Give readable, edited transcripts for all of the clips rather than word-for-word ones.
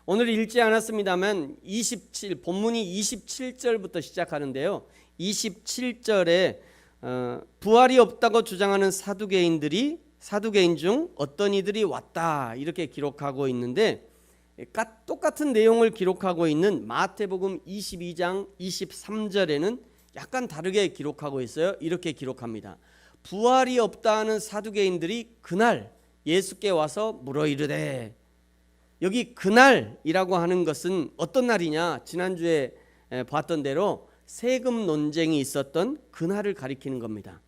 오늘 읽지 않았습니다만 본문이 27절부터 시작하는데요. 27절에 부활이 없다고 주장하는 사두개인 중 어떤 이들이 왔다 이렇게 기록하고 있는데, 똑같은 내용을 기록하고 있는 마태복음 22장 23절에는 약간 다르게 기록하고 있어요. 이렇게 기록합니다. 부활이 없다는 사두개인들이 그날 예수께 와서 물어 이르되, 여기 그날이라고 하는 것은 어떤 날이냐? 지난주에 봤던 대로 세금 논쟁이 있었던 그날을 가리키는 겁니다.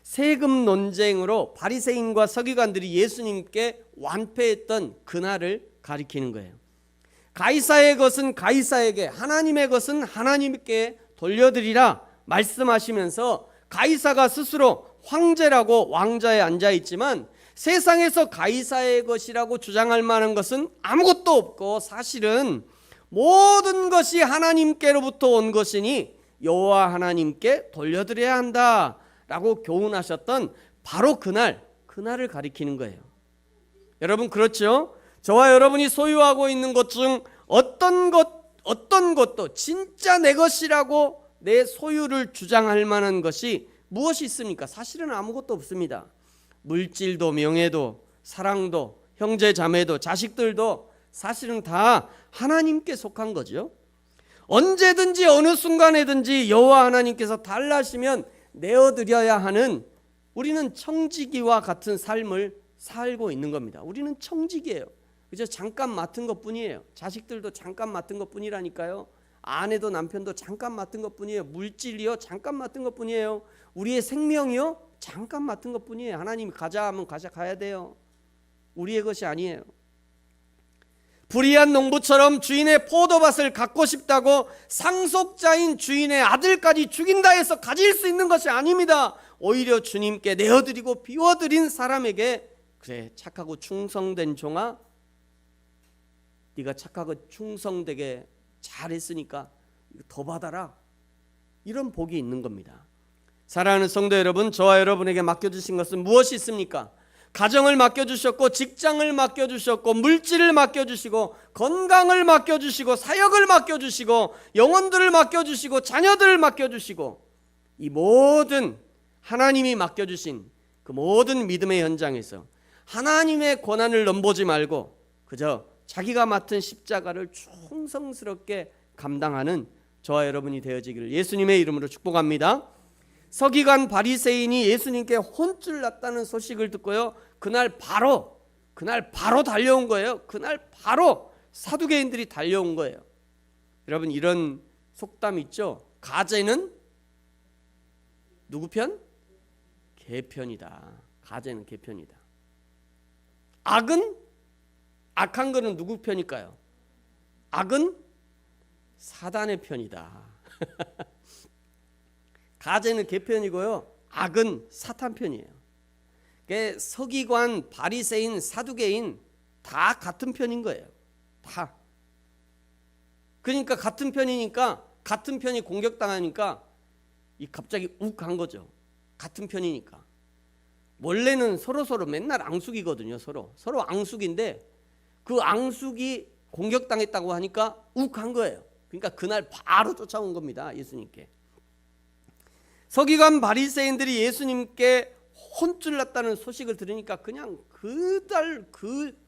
세금 논쟁으로 바리새인과 서기관들이 예수님께 완패했던 그날을 가리키는 거예요. 가이사의 것은 가이사에게, 하나님의 것은 하나님께 돌려드리라 말씀하시면서, 가이사가 스스로 황제라고 왕좌에 앉아 있지만 세상에서 가이사의 것이라고 주장할 만한 것은 아무것도 없고, 사실은 모든 것이 하나님께로부터 온 것이니 여호와 하나님께 돌려드려야 한다라고 교훈하셨던 바로 그날을 가리키는 거예요. 여러분, 그렇죠? 저와 여러분이 소유하고 있는 것 중 어떤 것도 진짜 내 것이라고 내 소유를 주장할 만한 것이 무엇이 있습니까? 사실은 아무것도 없습니다. 물질도, 명예도, 사랑도, 형제 자매도, 자식들도 사실은 다 하나님께 속한 거죠. 언제든지 어느 순간에든지 여호와 하나님께서 달라시면 내어드려야 하는, 우리는 청지기와 같은 삶을 살고 있는 겁니다. 우리는 청지기예요. 그저 잠깐 맡은 것뿐이에요. 자식들도 잠깐 맡은 것뿐이라니까요. 아내도 남편도 잠깐 맡은 것뿐이에요. 물질이요 잠깐 맡은 것뿐이에요. 우리의 생명이요 잠깐 맡은 것뿐이에요. 하나님이 가자 하면 가야 돼요. 우리의 것이 아니에요. 불의한 농부처럼 주인의 포도밭을 갖고 싶다고 상속자인 주인의 아들까지 죽인다 해서 가질 수 있는 것이 아닙니다. 오히려 주님께 내어드리고 비워드린 사람에게, 그래 착하고 충성된 종아, 네가 착하고 충성되게 잘했으니까 더 받아라, 이런 복이 있는 겁니다. 사랑하는 성도 여러분, 저와 여러분에게 맡겨주신 것은 무엇이 있습니까? 가정을 맡겨주셨고, 직장을 맡겨주셨고, 물질을 맡겨주시고, 건강을 맡겨주시고, 사역을 맡겨주시고, 영혼들을 맡겨주시고, 자녀들을 맡겨주시고, 이 모든 하나님이 맡겨주신 그 모든 믿음의 현장에서 하나님의 권한을 넘보지 말고 그저 자기가 맡은 십자가를 충성스럽게 감당하는 저와 여러분이 되어지기를 예수님의 이름으로 축복합니다. 서기관 바리새인이 예수님께 혼쭐 났다는 소식을 듣고요, 그날 바로 달려온 거예요. 그날 바로 사두개인들이 달려온 거예요. 여러분, 이런 속담 있죠? 가재는 누구 편? 개 편이다. 가재는 개 편이다. 악한 거는 누구 편일까요? 악은 사단의 편이다. 가재는 개 편이고요, 악은 사탄 편이에요. 서기관, 바리새인, 사두개인 다 같은 편인 거예요. 다. 그러니까 같은 편이니까, 같은 편이 공격당하니까 갑자기 욱한 거죠. 같은 편이니까. 원래는 서로 맨날 앙숙이거든요. 서로 앙숙인데 그 앙숙이 공격당했다고 하니까 욱한 거예요. 그러니까 그날 바로 쫓아온 겁니다. 예수님께. 서기관 바리새인들이 예수님께 혼쭐 났다는 소식을 들으니까 그냥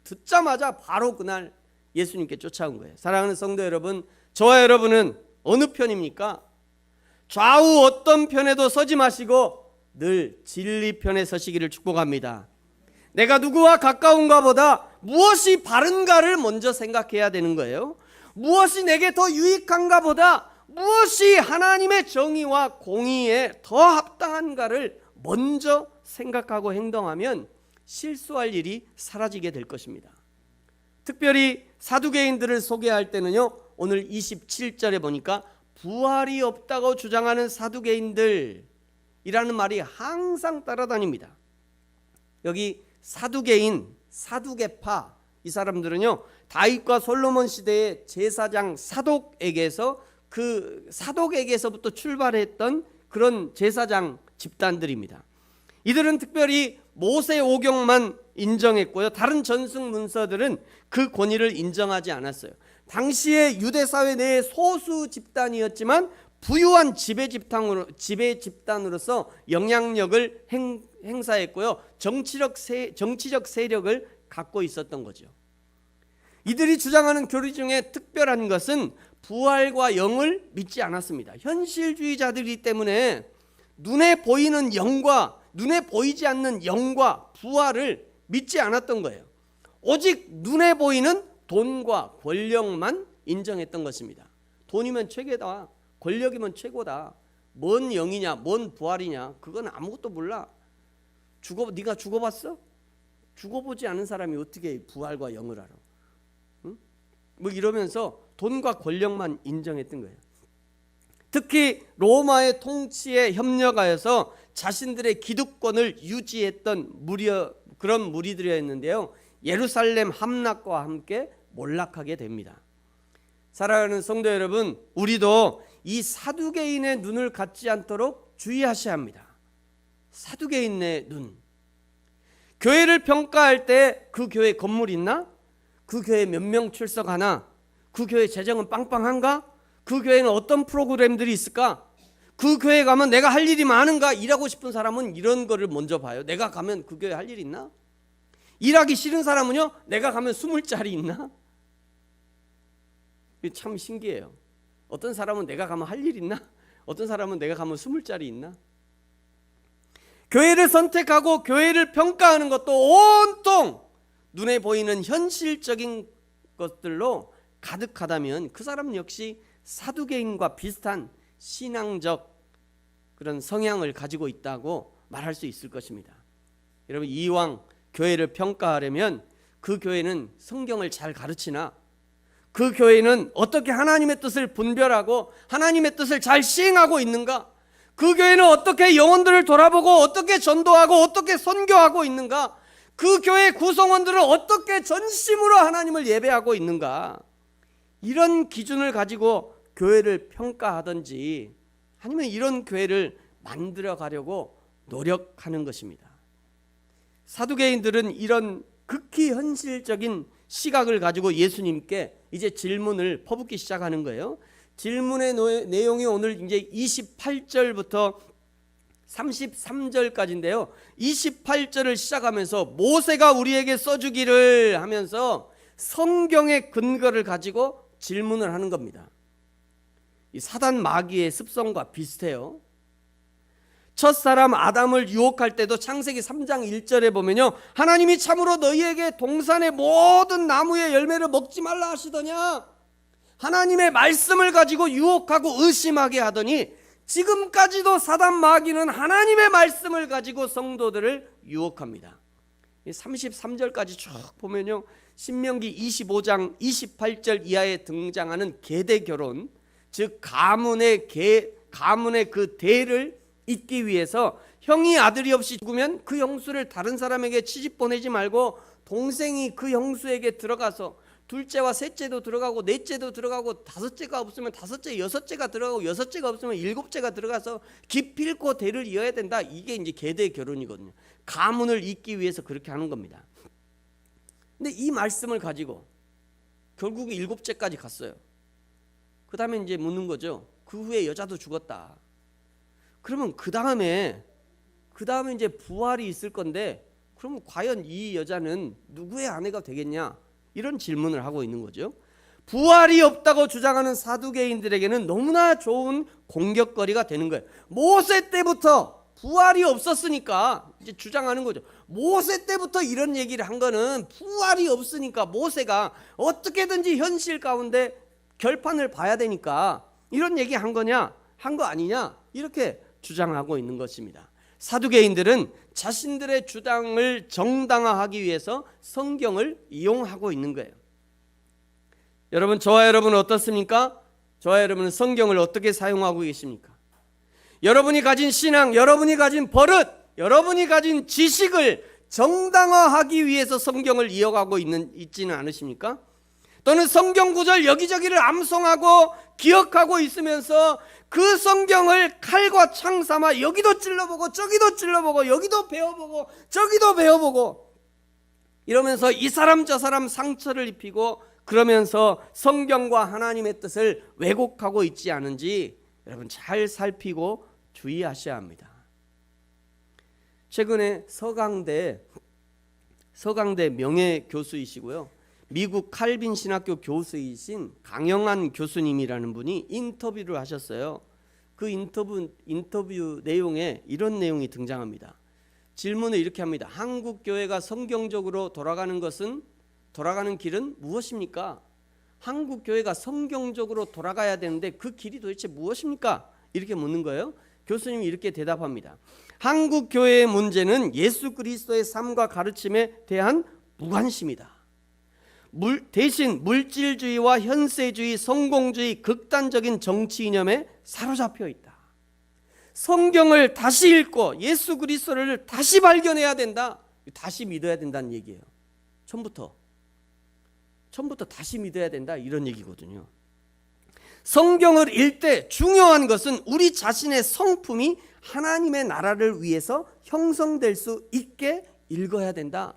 듣자마자 바로 그날 예수님께 쫓아온 거예요. 사랑하는 성도 여러분, 저와 여러분은 어느 편입니까? 좌우 어떤 편에도 서지 마시고 늘 진리 편에 서시기를 축복합니다. 내가 누구와 가까운가 보다 무엇이 바른가를 먼저 생각해야 되는 거예요. 무엇이 내게 더 유익한가 보다 무엇이 하나님의 정의와 공의에 더 합당한가를 먼저 생각하고 행동하면 실수할 일이 사라지게 될 것입니다. 특별히 사두개인들을 소개할 때는요, 오늘 27절에 보니까 부활이 없다고 주장하는 사두개인들이라는 말이 항상 따라다닙니다. 여기 사두개인, 사두개파, 이 사람들은요 다윗과 솔로몬 시대의 제사장 사독에게서부터 출발했던 그런 제사장 집단들입니다. 이들은 특별히 모세 오경만 인정했고요. 다른 전승 문서들은 그 권위를 인정하지 않았어요. 당시의 유대 사회 내의 소수 집단이었지만 부유한 지배 집단으로서 영향력을 행사했고요. 정치적 세력을 갖고 있었던 거죠. 이들이 주장하는 교리 중에 특별한 것은 부활과 영을 믿지 않았습니다. 현실주의자들이기 때문에 눈에 보이는 영과 눈에 보이지 않는 영과 부활을 믿지 않았던 거예요. 오직 눈에 보이는 돈과 권력만 인정했던 것입니다. 돈이면 최고다. 권력이면 최고다. 뭔 영이냐, 뭔 부활이냐, 그건 아무것도 몰라. 네가 죽어봤어? 죽어보지 않은 사람이 어떻게 부활과 영을 알아? 응? 뭐 이러면서 돈과 권력만 인정했던 거예요. 특히 로마의 통치에 협력하여서 자신들의 기득권을 유지했던 그런 무리들이었는데요. 예루살렘 함락과 함께 몰락하게 됩니다. 사랑하는 성도 여러분, 우리도 이 사두개인의 눈을 갖지 않도록 주의하셔야 합니다. 사두개인의 눈. 교회를 평가할 때 그 교회 건물 있나? 그 교회 몇 명 출석하나? 그 교회 재정은 빵빵한가? 그 교회는 어떤 프로그램들이 있을까? 그 교회 가면 내가 할 일이 많은가? 일하고 싶은 사람은 이런 거를 먼저 봐요. 내가 가면 그 교회 할 일 있나? 일하기 싫은 사람은요, 내가 가면 20자리 있나? 참 신기해요. 어떤 사람은 내가 가면 할 일 있나? 어떤 사람은 내가 가면 20자리 있나? 교회를 선택하고 교회를 평가하는 것도 온통 눈에 보이는 현실적인 것들로 가득하다면 그 사람은 역시 사두개인과 비슷한 신앙적 그런 성향을 가지고 있다고 말할 수 있을 것입니다. 여러분, 이왕 교회를 평가하려면 그 교회는 성경을 잘 가르치나, 그 교회는 어떻게 하나님의 뜻을 분별하고 하나님의 뜻을 잘 시행하고 있는가, 그 교회는 어떻게 영혼들을 돌아보고 어떻게 전도하고 어떻게 선교하고 있는가, 그 교회 구성원들은 어떻게 전심으로 하나님을 예배하고 있는가, 이런 기준을 가지고 교회를 평가하든지 아니면 이런 교회를 만들어 가려고 노력하는 것입니다. 사두개인들은 이런 극히 현실적인 시각을 가지고 예수님께 이제 질문을 퍼붓기 시작하는 거예요. 질문의 내용이 오늘 이제 28절부터 33절까지인데요. 28절을 시작하면서 모세가 우리에게 써주기를 하면서 성경의 근거를 가지고 질문을 하는 겁니다. 이 사단 마귀의 습성과 비슷해요. 첫사람 아담을 유혹할 때도 창세기 3장 1절에 보면요, 하나님이 참으로 너희에게 동산의 모든 나무의 열매를 먹지 말라 하시더냐. 하나님의 말씀을 가지고 유혹하고 의심하게 하더니 지금까지도 사단 마귀는 하나님의 말씀을 가지고 성도들을 유혹합니다. 33절까지 쭉 보면요, 신명기 25장 28절 이하에 등장하는 계대 결혼, 즉 가문의 그 대를 잇기 위해서 형이 아들이 없이 죽으면 그 형수를 다른 사람에게 시집 보내지 말고 동생이 그 형수에게 들어가서 둘째와 셋째도 들어가고 넷째도 들어가고 다섯째가 없으면 다섯째, 여섯째가 들어가고 여섯째가 없으면 일곱째가 들어가서 기필코 대를 이어야 된다. 이게 이제 계대 결혼이거든요. 가문을 잇기 위해서 그렇게 하는 겁니다. 근데 이 말씀을 가지고 결국에 일곱째까지 갔어요. 그 다음에 이제 묻는 거죠. 그 후에 여자도 죽었다. 그러면 그 다음에 이제 부활이 있을 건데, 그러면 과연 이 여자는 누구의 아내가 되겠냐? 이런 질문을 하고 있는 거죠. 부활이 없다고 주장하는 사두개인들에게는 너무나 좋은 공격거리가 되는 거예요. 모세 때부터 부활이 없었으니까 이제 주장하는 거죠. 모세 때부터 이런 얘기를 한 거는 부활이 없으니까 모세가 어떻게든지 현실 가운데 결판을 봐야 되니까 이런 얘기 한 거냐? 한 거 아니냐? 이렇게 주장하고 있는 것입니다. 사두개인들은 자신들의 주장을 정당화하기 위해서 성경을 이용하고 있는 거예요. 여러분, 저와 여러분은 어떻습니까? 저와 여러분은 성경을 어떻게 사용하고 계십니까? 여러분이 가진 신앙, 여러분이 가진 버릇, 여러분이 가진 지식을 정당화하기 위해서 성경을 이어가고 있지는 않으십니까? 또는 성경 구절 여기저기를 암송하고 기억하고 있으면서 그 성경을 칼과 창 삼아 여기도 찔러보고 저기도 찔러보고 여기도 배워보고 저기도 배워보고 이러면서 이 사람 저 사람 상처를 입히고 그러면서 성경과 하나님의 뜻을 왜곡하고 있지 않은지 여러분 잘 살피고 주의하셔야 합니다. 최근에 서강대 명예교수이시고요, 미국 칼빈 신학교 교수이신 강영한 교수님이라는 분이 인터뷰를 하셨어요. 그 인터뷰 내용에 이런 내용이 등장합니다. 질문을 이렇게 합니다. 한국 교회가 성경적으로 돌아가는 길은 무엇입니까? 한국 교회가 성경적으로 돌아가야 되는데 그 길이 도대체 무엇입니까? 이렇게 묻는 거예요. 교수님이 이렇게 대답합니다. 한국 교회의 문제는 예수 그리스도의 삶과 가르침에 대한 무관심이다. 대신 물질주의와 현세주의, 성공주의, 극단적인 정치 이념에 사로잡혀 있다. 성경을 다시 읽고 예수 그리스도를 다시 발견해야 된다. 다시 믿어야 된다는 얘기예요. 처음부터 다시 믿어야 된다, 이런 얘기거든요. 성경을 읽을 때 중요한 것은 우리 자신의 성품이 하나님의 나라를 위해서 형성될 수 있게 읽어야 된다.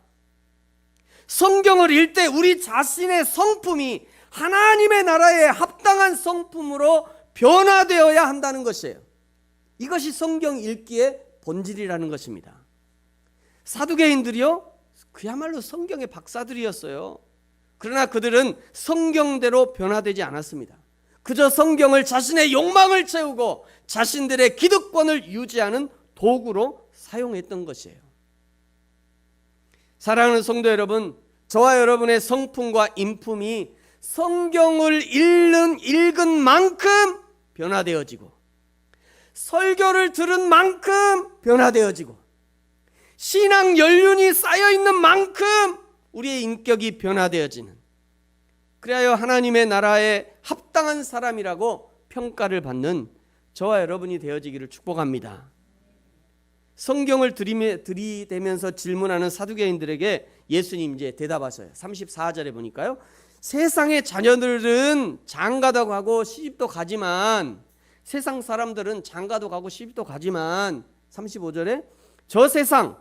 성경을 읽을 때 우리 자신의 성품이 하나님의 나라에 합당한 성품으로 변화되어야 한다는 것이에요. 이것이 성경 읽기의 본질이라는 것입니다. 사두개인들이요, 그야말로 성경의 박사들이었어요. 그러나 그들은 성경대로 변화되지 않았습니다. 그저 성경을 자신의 욕망을 채우고 자신들의 기득권을 유지하는 도구로 사용했던 것이에요. 사랑하는 성도 여러분, 저와 여러분의 성품과 인품이 성경을 읽은 만큼 변화되어지고, 설교를 들은 만큼 변화되어지고, 신앙 연륜이 쌓여있는 만큼 우리의 인격이 변화되어지는, 그래야 하나님의 나라에 합당한 사람이라고 평가를 받는 저와 여러분이 되어지기를 축복합니다. 성경을 들이대면서 질문하는 사두개인들에게 예수님 이제 대답하셔요. 34절에 보니까요, 세상의 자녀들은 장가도 가고 시집도 가지만, 세상 사람들은 장가도 가고 시집도 가지만, 35절에 저 세상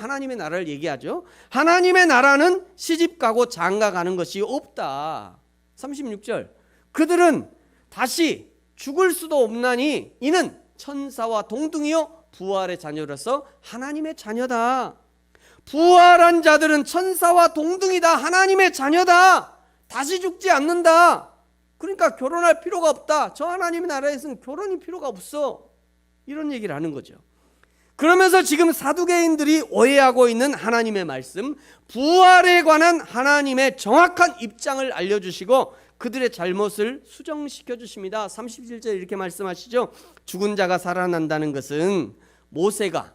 하나님의 나라를 얘기하죠. 하나님의 나라는 시집 가고 장가 가는 것이 없다. 36절 그들은 다시 죽을 수도 없나니 이는 천사와 동등이요 부활의 자녀로서 하나님의 자녀다. 부활한 자들은 천사와 동등이다. 하나님의 자녀다. 다시 죽지 않는다. 그러니까 결혼할 필요가 없다. 저 하나님의 나라에서는 결혼이 필요가 없어. 이런 얘기를 하는 거죠. 그러면서 지금 사두개인들이 오해하고 있는 하나님의 말씀, 부활에 관한 하나님의 정확한 입장을 알려주시고 그들의 잘못을 수정시켜 주십니다. 37절 이렇게 말씀하시죠. 죽은 자가 살아난다는 것은 모세가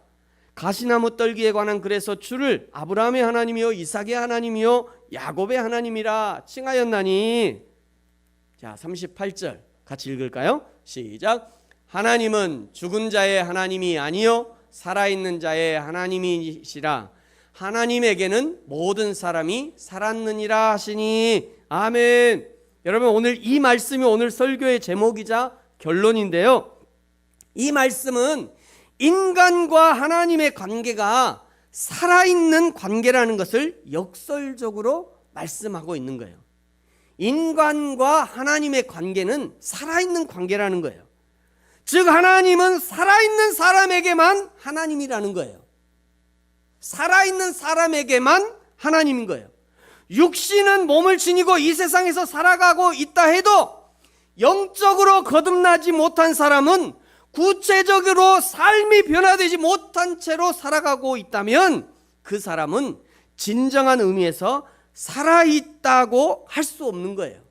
가시나무 떨기에 관한 글에서 주를 아브라함의 하나님이요 이삭의 하나님이요 야곱의 하나님이라 칭하였나니. 자, 38절 같이 읽을까요? 시작. 하나님은 죽은 자의 하나님이 아니요 살아있는 자의 하나님이시라. 하나님에게는 모든 사람이 살았느니라 하시니. 아멘. 여러분, 오늘 이 말씀이 오늘 설교의 제목이자 결론인데요, 이 말씀은 인간과 하나님의 관계가 살아있는 관계라는 것을 역설적으로 말씀하고 있는 거예요. 인간과 하나님의 관계는 살아있는 관계라는 거예요. 즉 하나님은 살아있는 사람에게만 하나님이라는 거예요. 살아있는 사람에게만 하나님인 거예요. 육신은 몸을 지니고 이 세상에서 살아가고 있다 해도 영적으로 거듭나지 못한 사람은, 구체적으로 삶이 변화되지 못한 채로 살아가고 있다면 그 사람은 진정한 의미에서 살아있다고 할 수 없는 거예요.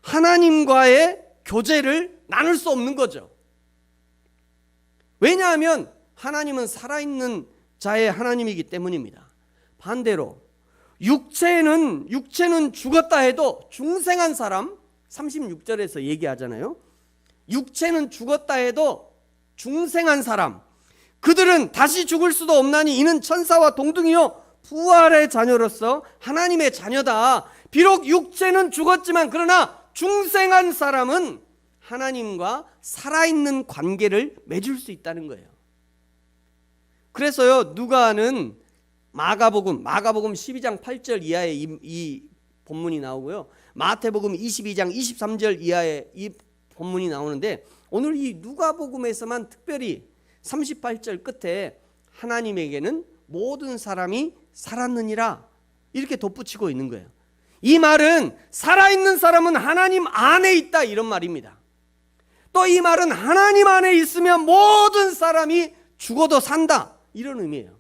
하나님과의 교제를 나눌 수 없는 거죠. 왜냐하면 하나님은 살아있는 자의 하나님이기 때문입니다. 반대로 육체는 죽었다 해도 중생한 사람, 36절에서 얘기하잖아요. 육체는 죽었다 해도 중생한 사람, 그들은 다시 죽을 수도 없나니 이는 천사와 동등이요 부활의 자녀로서 하나님의 자녀다. 비록 육체는 죽었지만 그러나 중생한 사람은 하나님과 살아있는 관계를 맺을 수 있다는 거예요. 그래서요, 누가는 마가복음 12장 8절 이하에 이 본문이 나오고요. 마태복음 22장 23절 이하에 이 본문이 나오는데, 오늘 이 누가복음에서만 특별히 38절 끝에 하나님에게는 모든 사람이 살았느니라 이렇게 덧붙이고 있는 거예요. 이 말은 살아있는 사람은 하나님 안에 있다 이런 말입니다. 또 이 말은 하나님 안에 있으면 모든 사람이 죽어도 산다 이런 의미예요.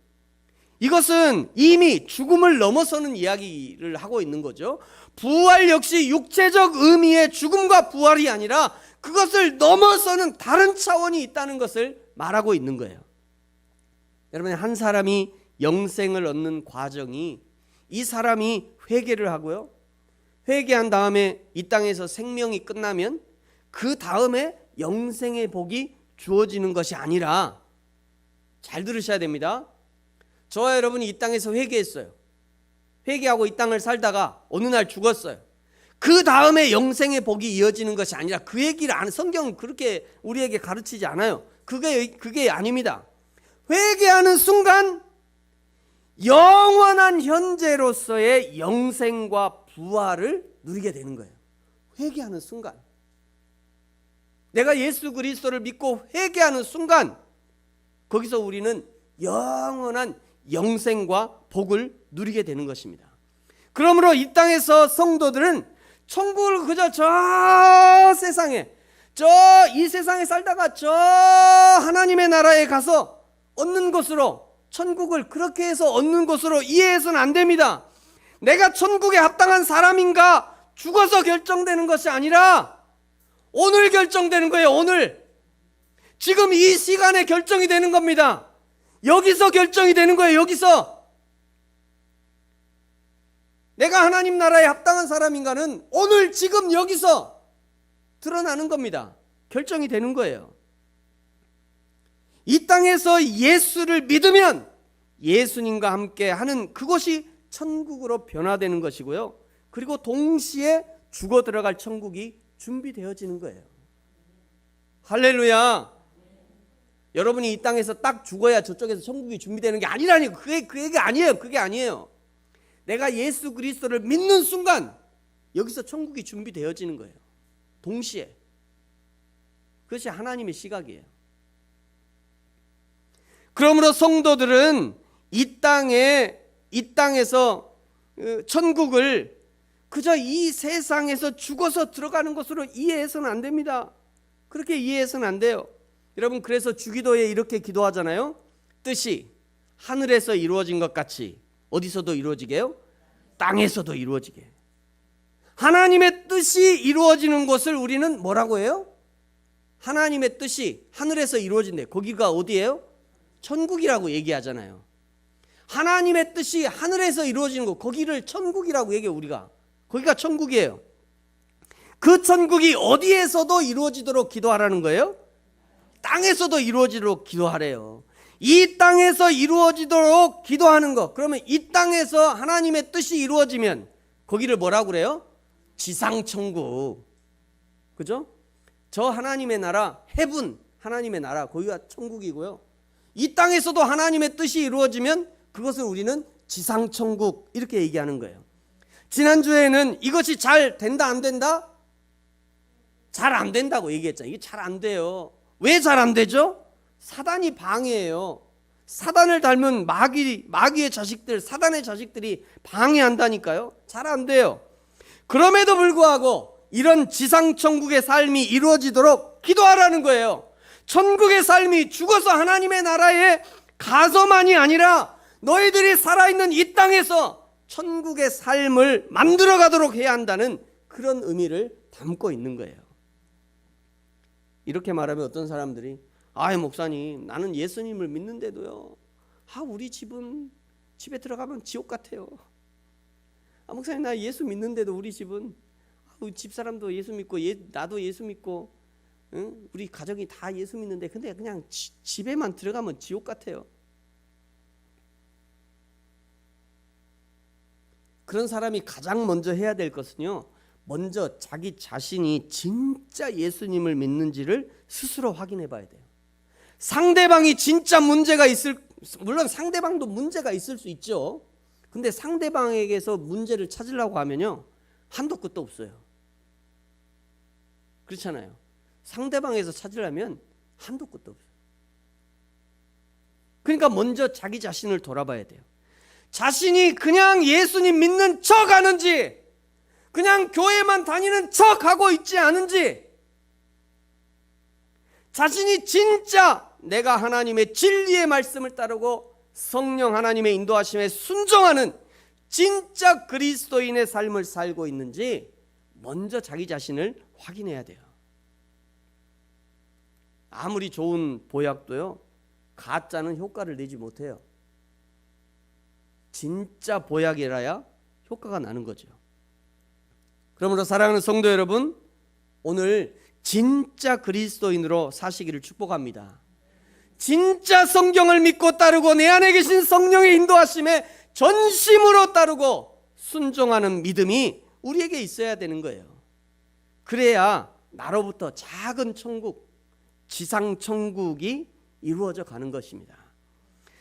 이것은 이미 죽음을 넘어서는 이야기를 하고 있는 거죠. 부활 역시 육체적 의미의 죽음과 부활이 아니라 그것을 넘어서는 다른 차원이 있다는 것을 말하고 있는 거예요. 여러분, 한 사람이 영생을 얻는 과정이, 이 사람이 회개를 하고요, 회개한 다음에 이 땅에서 생명이 끝나면 그 다음에 영생의 복이 주어지는 것이 아니라, 잘 들으셔야 됩니다. 저와 여러분이 이 땅에서 회개했어요. 회개하고 이 땅을 살다가 어느 날 죽었어요. 그 다음에 영생의 복이 이어지는 것이 아니라, 그 얘기를 성경은 그렇게 우리에게 가르치지 않아요. 그게 아닙니다. 회개하는 순간 영원한 현재로서의 영생과 부활을 누리게 되는 거예요. 회개하는 순간, 내가 예수 그리스도를 믿고 회개하는 순간, 거기서 우리는 영원한 영생과 복을 누리게 되는 것입니다. 그러므로 이 땅에서 성도들은 천국을 그저 저 세상에, 이 세상에 살다가 저 하나님의 나라에 가서 얻는 것으로, 천국을 그렇게 해서 얻는 것으로 이해해서는 안 됩니다. 내가 천국에 합당한 사람인가 죽어서 결정되는 것이 아니라 오늘 결정되는 거예요. 오늘, 지금 이 시간에 결정이 되는 겁니다. 여기서 결정이 되는 거예요. 여기서 내가 하나님 나라에 합당한 사람인가는 오늘 지금 여기서 드러나는 겁니다. 결정이 되는 거예요. 이 땅에서 예수를 믿으면 예수님과 함께 하는 그것이 천국으로 변화되는 것이고요, 그리고 동시에 죽어 들어갈 천국이 준비되어지는 거예요. 할렐루야. 여러분이 이 땅에서 딱 죽어야 저쪽에서 천국이 준비되는 게 아니라니까. 그 얘기 아니에요. 그게 아니에요. 내가 예수 그리스도를 믿는 순간 여기서 천국이 준비되어지는 거예요. 동시에. 그것이 하나님의 시각이에요. 그러므로 성도들은 이 땅에서 천국을 그저 이 세상에서 죽어서 들어가는 것으로 이해해서는 안 됩니다. 그렇게 이해해서는 안 돼요. 여러분, 그래서 주기도에 이렇게 기도하잖아요. 뜻이 하늘에서 이루어진 것 같이 어디서도 이루어지게요? 땅에서도 이루어지게. 하나님의 뜻이 이루어지는 것을 우리는 뭐라고 해요? 하나님의 뜻이 하늘에서 이루어진대. 거기가 어디예요? 천국이라고 얘기하잖아요. 하나님의 뜻이 하늘에서 이루어지는 것, 거기를 천국이라고 얘기해요. 우리가 거기가 천국이에요. 그 천국이 어디에서도 이루어지도록 기도하라는 거예요? 땅에서도 이루어지도록 기도하래요. 이 땅에서 이루어지도록 기도하는 것, 그러면 이 땅에서 하나님의 뜻이 이루어지면 거기를 뭐라고 그래요? 지상천국. 그죠? 저 하나님의 나라, 헤븐, 하나님의 나라, 거기가 천국이고요, 이 땅에서도 하나님의 뜻이 이루어지면 그것을 우리는 지상천국 이렇게 얘기하는 거예요. 지난주에는 이것이 잘 된다 안 된다? 잘 안 된다고 얘기했잖아요. 이게 잘 안 돼요. 왜 잘 안 되죠? 사단이 방해해요. 사단을 닮은 마귀의 자식들, 사단의 자식들이 방해한다니까요. 잘 안 돼요. 그럼에도 불구하고 이런 지상천국의 삶이 이루어지도록 기도하라는 거예요. 천국의 삶이 죽어서 하나님의 나라에 가서만이 아니라 너희들이 살아있는 이 땅에서 천국의 삶을 만들어 가도록 해야 한다는 그런 의미를 담고 있는 거예요. 이렇게 말하면 어떤 사람들이, 목사님, 나는 예수님을 믿는데도요, 우리 집은 집에 들어가면 지옥 같아요. 목사님, 나 예수 믿는데도 우리 집은, 우리 집사람도 예수 믿고 나도 예수 믿고, 우리 가족이 다 예수 믿는데 근데 그냥 집에만 들어가면 지옥 같아요. 그런 사람이 가장 먼저 해야 될 것은요, 먼저 자기 자신이 진짜 예수님을 믿는지를 스스로 확인해 봐야 돼요. 상대방이 진짜 문제가 물론 상대방도 문제가 있을 수 있죠. 근데 상대방에게서 문제를 찾으려고 하면요, 한도 끝도 없어요. 그렇잖아요. 상대방에서 찾으려면 한도 끝도 없어요. 그러니까 먼저 자기 자신을 돌아봐야 돼요. 자신이 그냥 예수님 믿는 척 하는지, 그냥 교회만 다니는 척 하고 있지 않은지, 자신이 진짜 내가 하나님의 진리의 말씀을 따르고 성령 하나님의 인도하심에 순종하는 진짜 그리스도인의 삶을 살고 있는지 먼저 자기 자신을 확인해야 돼요. 아무리 좋은 보약도요, 가짜는 효과를 내지 못해요. 진짜 보약이라야 효과가 나는 거죠. 그러므로 사랑하는 성도 여러분, 오늘 진짜 그리스도인으로 사시기를 축복합니다. 진짜 성경을 믿고 따르고 내 안에 계신 성령의 인도하심에 전심으로 따르고 순종하는 믿음이 우리에게 있어야 되는 거예요. 그래야 나로부터 작은 천국, 지상 천국이 이루어져 가는 것입니다.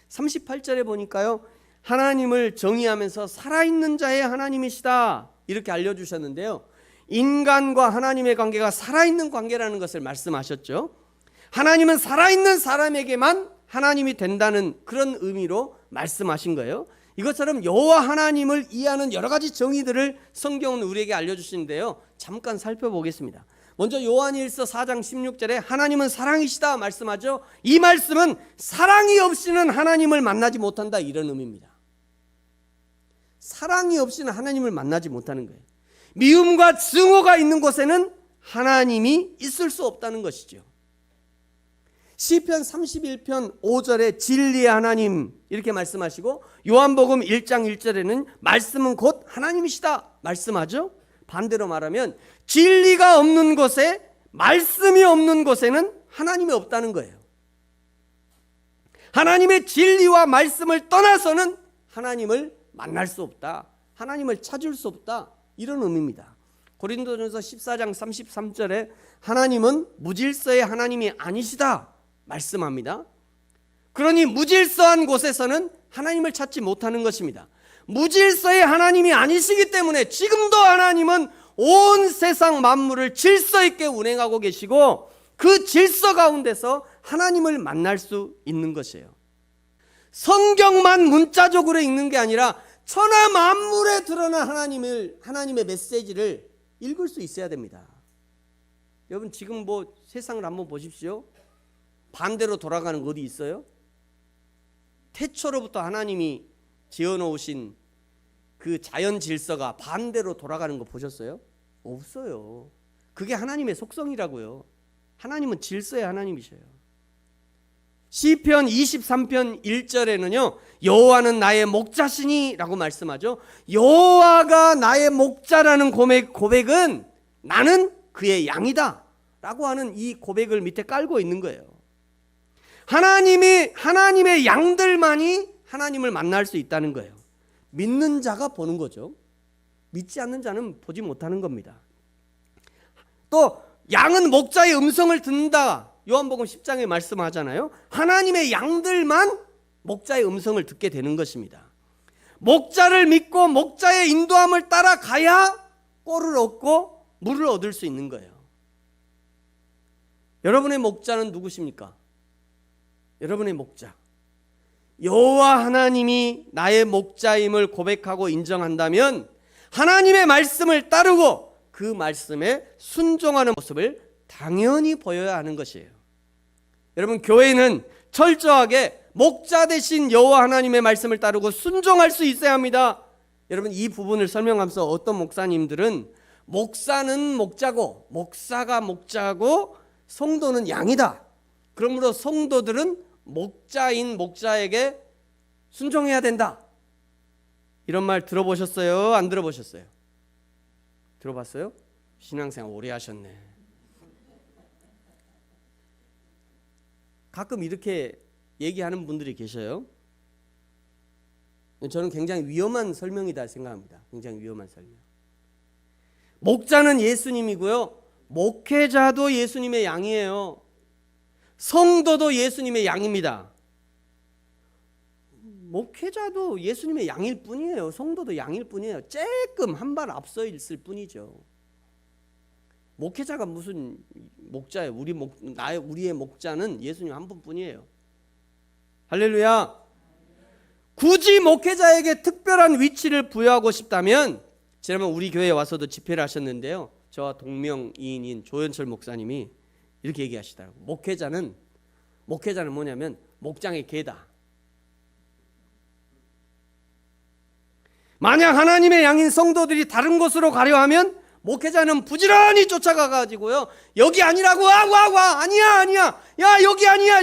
38절에 보니까요, 하나님을 정의하면서 살아있는 자의 하나님이시다 이렇게 알려주셨는데요, 인간과 하나님의 관계가 살아있는 관계라는 것을 말씀하셨죠. 하나님은 살아있는 사람에게만 하나님이 된다는 그런 의미로 말씀하신 거예요. 이것처럼 여호와 하나님을 이해하는 여러 가지 정의들을 성경은 우리에게 알려주시는데요, 잠깐 살펴보겠습니다. 먼저 요한일서 4장 16절에 하나님은 사랑이시다 말씀하죠. 이 말씀은 사랑이 없이는 하나님을 만나지 못한다, 이런 의미입니다. 사랑이 없이는 하나님을 만나지 못하는 거예요. 미움과 증오가 있는 곳에는 하나님이 있을 수 없다는 것이죠. 시편 31편 5절에 진리의 하나님 이렇게 말씀하시고, 요한복음 1장 1절에는 말씀은 곧 하나님이시다 말씀하죠. 반대로 말하면 진리가 없는 곳에, 말씀이 없는 곳에는 하나님이 없다는 거예요. 하나님의 진리와 말씀을 떠나서는 하나님을 만날 수 없다, 하나님을 찾을 수 없다, 이런 의미입니다. 고린도전서 14장 33절에 하나님은 무질서의 하나님이 아니시다 말씀합니다. 그러니 무질서한 곳에서는 하나님을 찾지 못하는 것입니다. 무질서의 하나님이 아니시기 때문에 지금도 하나님은 온 세상 만물을 질서 있게 운행하고 계시고, 그 질서 가운데서 하나님을 만날 수 있는 것이에요. 성경만 문자적으로 읽는 게 아니라 천하 만물에 드러난 하나님의 메시지를 읽을 수 있어야 됩니다. 여러분, 지금 뭐 세상을 한번 보십시오. 반대로 돌아가는 거 어디 있어요? 태초로부터 하나님이 지어놓으신 그 자연 질서가 반대로 돌아가는 거 보셨어요? 없어요. 그게 하나님의 속성이라고요. 하나님은 질서의 하나님이셔요. 시편 23편 1절에는요, 여호와는 나의 목자시니 라고 말씀하죠. 여호와가 나의 목자라는 고백은 나는 그의 양이다 라고 하는 이 고백을 밑에 깔고 있는 거예요. 하나님의 양들만이 하나님을 만날 수 있다는 거예요. 믿는 자가 보는 거죠. 믿지 않는 자는 보지 못하는 겁니다. 또 양은 목자의 음성을 듣는다, 요한복음 10장에 말씀하잖아요. 하나님의 양들만 목자의 음성을 듣게 되는 것입니다. 목자를 믿고 목자의 인도함을 따라가야 꼴을 얻고 물을 얻을 수 있는 거예요. 여러분의 목자는 누구십니까? 여러분의 목자, 여호와 하나님이 나의 목자임을 고백하고 인정한다면 하나님의 말씀을 따르고 그 말씀에 순종하는 모습을 당연히 보여야 하는 것이에요. 여러분, 교회는 철저하게 목자 되신 여호와 하나님의 말씀을 따르고 순종할 수 있어야 합니다. 여러분, 이 부분을 설명하면서 어떤 목사님들은 목사는 목자고 목사가 목자고 성도는 양이다, 그러므로 성도들은 목자인 목자에게 순종해야 된다, 이런 말 들어보셨어요? 안 들어보셨어요? 들어봤어요? 신앙생활 오래 하셨네. 가끔 이렇게 얘기하는 분들이 계셔요. 저는 굉장히 위험한 설명이다 생각합니다. 굉장히 위험한 설명. 목자는 예수님이고요, 목회자도 예수님의 양이에요. 성도도 예수님의 양입니다. 목회자도 예수님의 양일 뿐이에요. 성도도 양일 뿐이에요. 조금 한 발 앞서 있을 뿐이죠. 목회자가 무슨 목자예요? 우리의 목자는 예수님 한 분뿐이에요. 할렐루야. 굳이 목회자에게 특별한 위치를 부여하고 싶다면, 지난번 우리 교회에 와서도 집회를 하셨는데요, 저와 동명이인인 조현철 목사님이 이렇게 얘기하시더라고요. 목회자는 뭐냐면 목장의 개다. 만약 하나님의 양인 성도들이 다른 곳으로 가려 하면 목회자는 부지런히 쫓아가 가지고요, 여기 아니라고, 아니야, 야 여기 아니야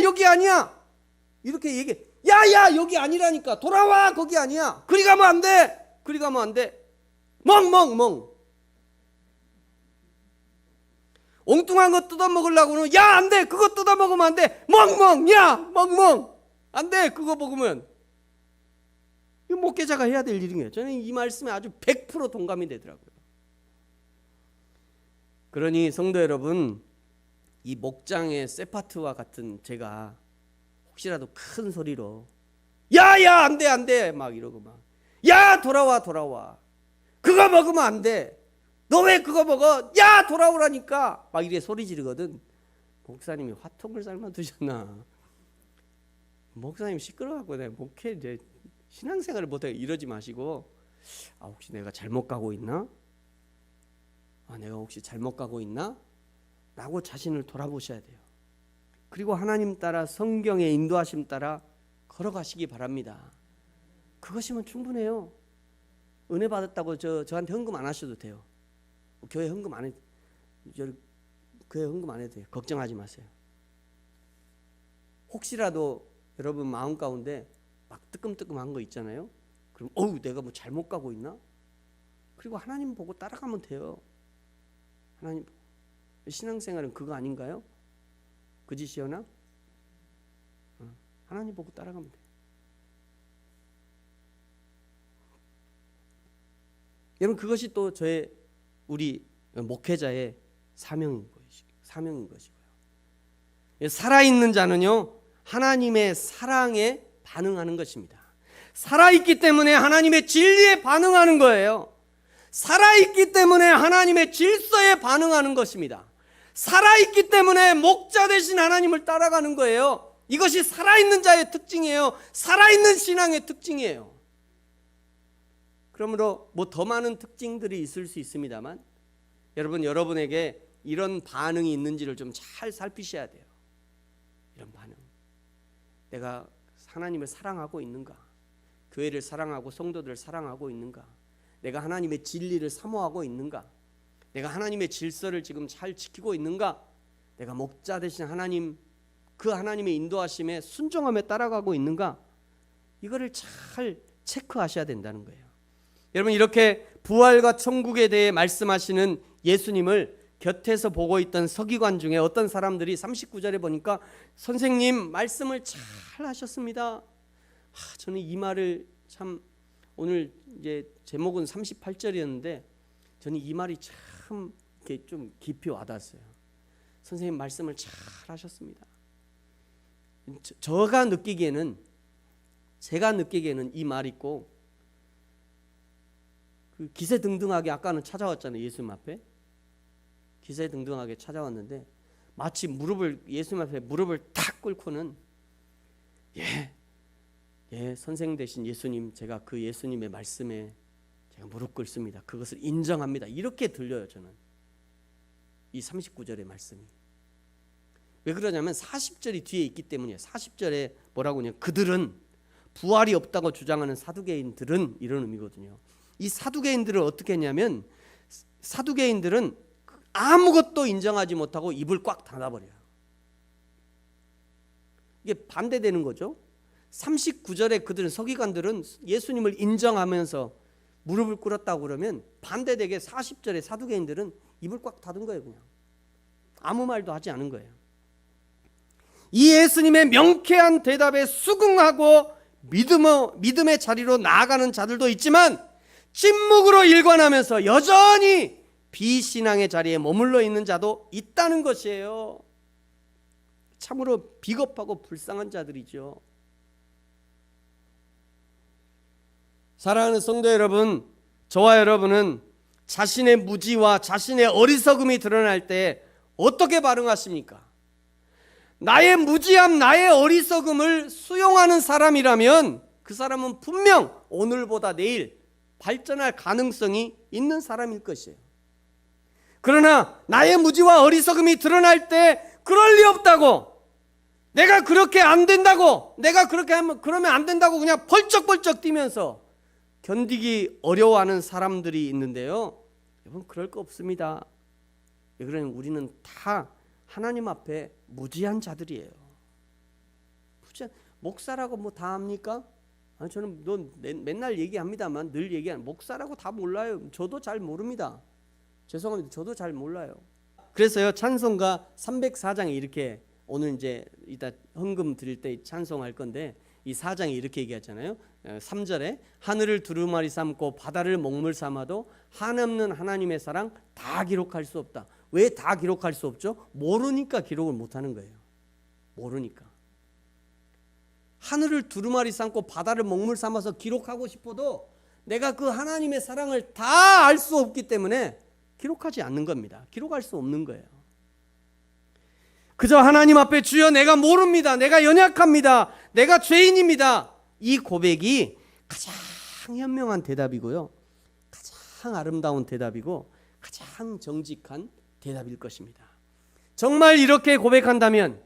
이렇게 얘기해. 야 여기 아니라니까, 돌아와, 거기 아니야, 그리 가면 안 돼. 멍 엉뚱한 거 뜯어 먹으려고는, 야 안 돼, 그거 뜯어 먹으면 안 돼, 멍 안 돼, 그거 먹으면. 이 목회자가 해야 될 일이에요. 저는 이 말씀에 아주 100% 동감이 되더라고요. 그러니 성도 여러분, 이 목장의 세파트와 같은 제가 혹시라도 큰 소리로 야 안 돼 막 이러고, 막 야 돌아와 그거 먹으면 안 돼, 너 왜 그거 먹어, 야 돌아오라니까, 막 이래 소리 지르거든. 목사님이 화통을 삶아 두셨나. 목사님 시끄러워갖고 내가 목회 이제 신앙생활을 못해, 이러지 마시고, 혹시 내가 잘못 가고 있나? 내가 혹시 잘못 가고 있나? 라고 자신을 돌아보셔야 돼요. 그리고 하나님 따라, 성경의 인도하심 따라 걸어가시기 바랍니다. 그것이면 충분해요. 은혜 받았다고 저한테 헌금 안 하셔도 돼요. 교회 헌금 안 해도 돼요. 걱정하지 마세요. 혹시라도 여러분 마음 가운데 막 뜨끔뜨끔한 거 있잖아요. 그럼 내가 뭐 잘못 가고 있나? 그리고 하나님 보고 따라가면 돼요. 하나님, 신앙생활은 그거 아닌가요? 그 짓이었나? 하나님 보고 따라가면 돼요. 여러분, 그것이 또 우리 목회자의 사명인 것이고요. 살아있는 자는요, 하나님의 사랑에 반응하는 것입니다. 살아있기 때문에 하나님의 진리에 반응하는 거예요. 살아있기 때문에 하나님의 질서에 반응하는 것입니다. 살아있기 때문에 목자 되신 하나님을 따라가는 거예요. 이것이 살아있는 자의 특징이에요. 살아있는 신앙의 특징이에요. 그러므로 뭐 더 많은 특징들이 있을 수 있습니다만, 여러분에게 이런 반응이 있는지를 좀 잘 살피셔야 돼요. 이런 반응. 내가 하나님을 사랑하고 있는가? 교회를 사랑하고 성도들을 사랑하고 있는가? 내가 하나님의 진리를 사모하고 있는가? 내가 하나님의 질서를 지금 잘 지키고 있는가? 내가 목자 되신 하나님, 그 하나님의 인도하심에 순종함에 따라가고 있는가? 이거를 잘 체크하셔야 된다는 거예요. 여러분, 이렇게 부활과 천국에 대해 말씀하시는 예수님을 곁에서 보고 있던 서기관 중에 어떤 사람들이 39절에 보니까, 선생님 말씀을 잘 하셨습니다. 저는 이 말을 참, 오늘 이제 제목은 38절이었는데 저는 이 말이 참 이렇게 좀 깊이 와닿았어요. 선생님 말씀을 잘 하셨습니다. 제가 느끼기에는 이 말이 있고, 그 기세등등하게 아까는 찾아왔잖아요. 예수님 앞에 기세등등하게 찾아왔는데, 마치 예수님 앞에 무릎을 탁 꿇고는, 선생 되신 예수님, 제가 그 예수님의 말씀에 제가 무릎 꿇습니다. 그것을 인정합니다. 이렇게 들려요. 저는 이 39절의 말씀이. 왜 그러냐면 40절이 뒤에 있기 때문이에요. 40절에 뭐라고 하냐면, 그들은, 부활이 없다고 주장하는 사두개인들은, 이런 의미거든요. 이 사두개인들을 어떻게 했냐면, 사두개인들은 아무것도 인정하지 못하고 입을 꽉 닫아버려요. 이게 반대되는 거죠. 39절에 그들은, 서기관들은 예수님을 인정하면서 무릎을 꿇었다고 그러면, 반대되게 40절에 사두개인들은 입을 꽉 닫은 거예요. 그냥 아무 말도 하지 않은 거예요. 이 예수님의 명쾌한 대답에 수긍하고 믿음의 자리로 나아가는 자들도 있지만, 침묵으로 일관하면서 여전히 비신앙의 자리에 머물러 있는 자도 있다는 것이에요. 참으로 비겁하고 불쌍한 자들이죠. 사랑하는 성도 여러분, 저와 여러분은 자신의 무지와 자신의 어리석음이 드러날 때 어떻게 반응하십니까? 나의 무지함, 나의 어리석음을 수용하는 사람이라면 그 사람은 분명 오늘보다 내일 발전할 가능성이 있는 사람일 것이에요. 그러나 나의 무지와 어리석음이 드러날 때 그럴 리 없다고, 내가 그렇게 안 된다고, 내가 그렇게 하면 그러면 안 된다고 그냥 벌쩍벌쩍 뛰면서 견디기 어려워하는 사람들이 있는데요. 여러분, 그럴 거 없습니다. 왜 그러냐면 우리는 다 하나님 앞에 무지한 자들이에요. 무지한, 목사라고 뭐 다 합니까? 아니, 저는 맨날 얘기합니다만 늘 얘기하는, 목사라고 다 몰라요. 저도 잘 모릅니다. 죄송합니다. 저도 잘 몰라요. 그래서요, 찬송가 304장에 이렇게, 오늘 이제 이따 헌금 드릴 때 찬송할 건데, 이 4장에 이렇게 얘기하잖아요. 3절에 하늘을 두루마리 삼고 바다를 먹물 삼아도 한없는 하나님의 사랑 다 기록할 수 없다. 왜 다 기록할 수 없죠? 모르니까 기록을 못하는 거예요. 모르니까. 하늘을 두루마리 삼고 바다를 먹물 삼아서 기록하고 싶어도 내가 그 하나님의 사랑을 다 알 수 없기 때문에 기록하지 않는 겁니다. 기록할 수 없는 거예요. 그저 하나님 앞에 주여 내가 모릅니다. 내가 연약합니다. 내가 죄인입니다. 이 고백이 가장 현명한 대답이고요. 가장 아름다운 대답이고 가장 정직한 대답일 것입니다. 정말 이렇게 고백한다면,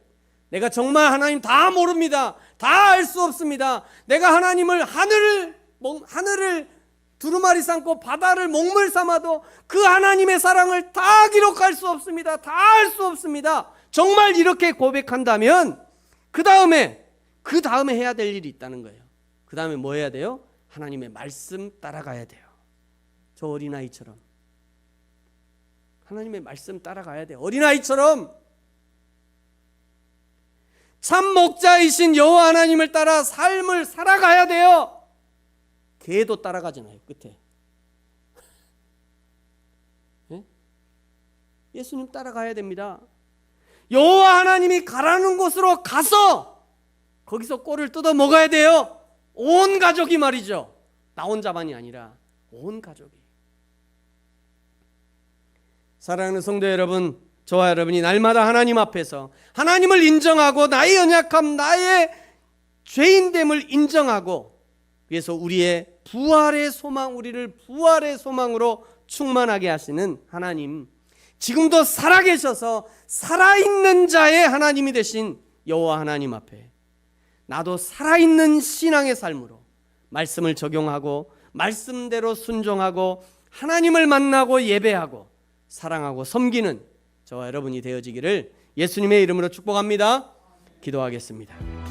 내가 정말 하나님 다 모릅니다. 다 알 수 없습니다. 내가 하나님을 하늘을 두루마리 삼고 바다를 먹물 삼아도 그 하나님의 사랑을 다 기록할 수 없습니다. 다 알 수 없습니다. 정말 이렇게 고백한다면 그 다음에 해야 될 일이 있다는 거예요. 그 다음에 뭐 해야 돼요? 하나님의 말씀 따라가야 돼요. 저 어린아이처럼 하나님의 말씀 따라가야 돼요. 어린아이처럼 참 목자이신 여호와 하나님을 따라 삶을 살아가야 돼요. 개도 따라가잖아요, 끝에. 예? 예수님 따라가야 됩니다. 여호와 하나님이 가라는 곳으로 가서 거기서 꼴을 뜯어 먹어야 돼요. 온 가족이 말이죠. 나 혼자만이 아니라 온 가족이. 사랑하는 성도 여러분, 저와 여러분이 날마다 하나님 앞에서 하나님을 인정하고 나의 연약함, 나의 죄인됨을 인정하고, 그래서 우리의 부활의 소망, 우리를 부활의 소망으로 충만하게 하시는 하나님, 지금도 살아계셔서 살아있는 자의 하나님이 되신 여호와 하나님 앞에 나도 살아있는 신앙의 삶으로 말씀을 적용하고 말씀대로 순종하고 하나님을 만나고 예배하고 사랑하고 섬기는 저와 여러분이 되어지기를 예수님의 이름으로 축복합니다. 기도하겠습니다.